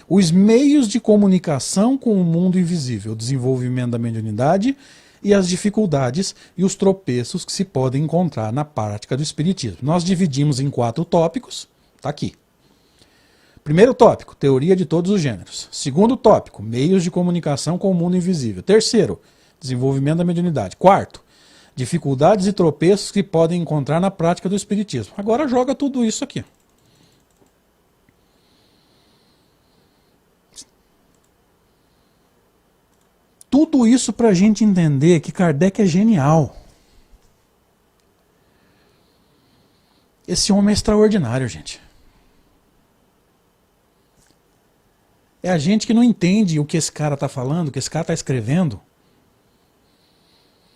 os meios de comunicação com o mundo invisível, o desenvolvimento da mediunidade e as dificuldades e os tropeços que se podem encontrar na prática do espiritismo. Nós dividimos em 4 tópicos, tá aqui. Primeiro tópico, teoria de todos os gêneros. Segundo tópico, meios de comunicação com o mundo invisível. Terceiro, desenvolvimento da mediunidade. Quarto, dificuldades e tropeços que podem encontrar na prática do espiritismo. Agora joga tudo isso aqui. Tudo isso para a gente entender que Kardec é genial. Esse homem é extraordinário, gente. É a gente que não entende o que esse cara está falando, o que esse cara está escrevendo,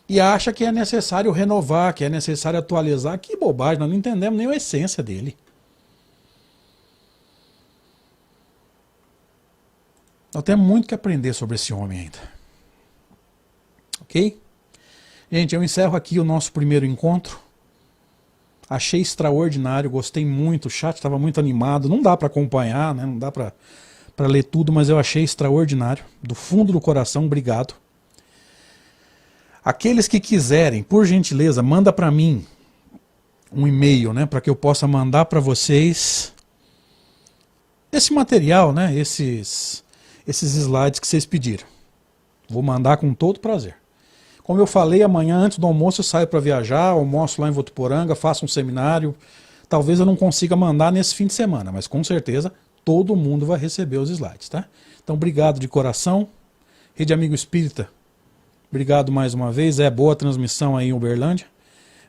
e acha que é necessário renovar, que é necessário atualizar. Que bobagem, nós não entendemos nem a essência dele. Nós temos muito que aprender sobre esse homem ainda. Ok? Gente, eu encerro aqui o nosso primeiro encontro. Achei extraordinário, gostei muito, o chat estava muito animado. Não dá para acompanhar, né? Não dá para ler tudo, mas eu achei extraordinário. Do fundo do coração, obrigado. Aqueles que quiserem, por gentileza, manda para mim um e-mail, né, para que eu possa mandar para vocês esse material, né, esses slides que vocês pediram. Vou mandar com todo prazer. Como eu falei, amanhã antes do almoço eu saio para viajar, almoço lá em Votuporanga, faço um seminário. Talvez eu não consiga mandar nesse fim de semana, mas com certeza todo mundo vai receber os slides, tá? Então, obrigado de coração. Rede Amigo Espírita, obrigado mais uma vez. É boa transmissão aí em Uberlândia.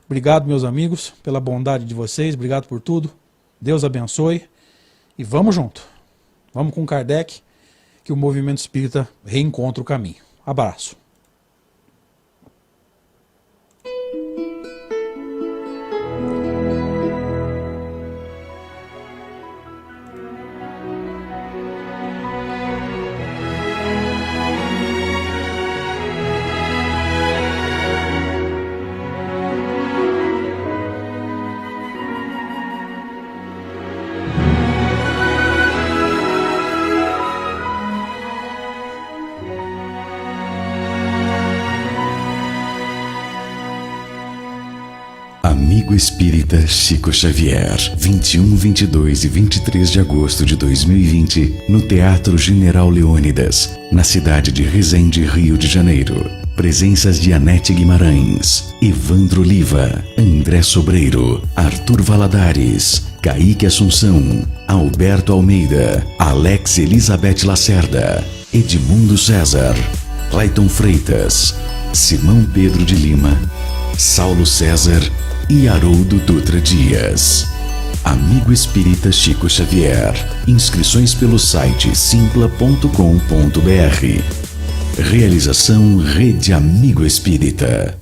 Obrigado, meus amigos, pela bondade de vocês. Obrigado por tudo. Deus abençoe. E vamos junto. Vamos com Kardec, que o movimento espírita reencontra o caminho. Abraço. Amigo Espírita Chico Xavier, 21, 22 e 23 de agosto de 2020, no Teatro General Leônidas, na cidade de Resende, Rio de Janeiro. Presenças de Anete Guimarães, Evandro Oliva, André Sobreiro, Arthur Valadares, Kaique Assunção, Alberto Almeida, Alex Elizabeth Lacerda, Edmundo César, Clayton Freitas, Simão Pedro de Lima, Saulo César e Haroldo Dutra Dias. Amigo Espírita Chico Xavier. Inscrições pelo site simpla.com.br. Realização Rede Amigo Espírita.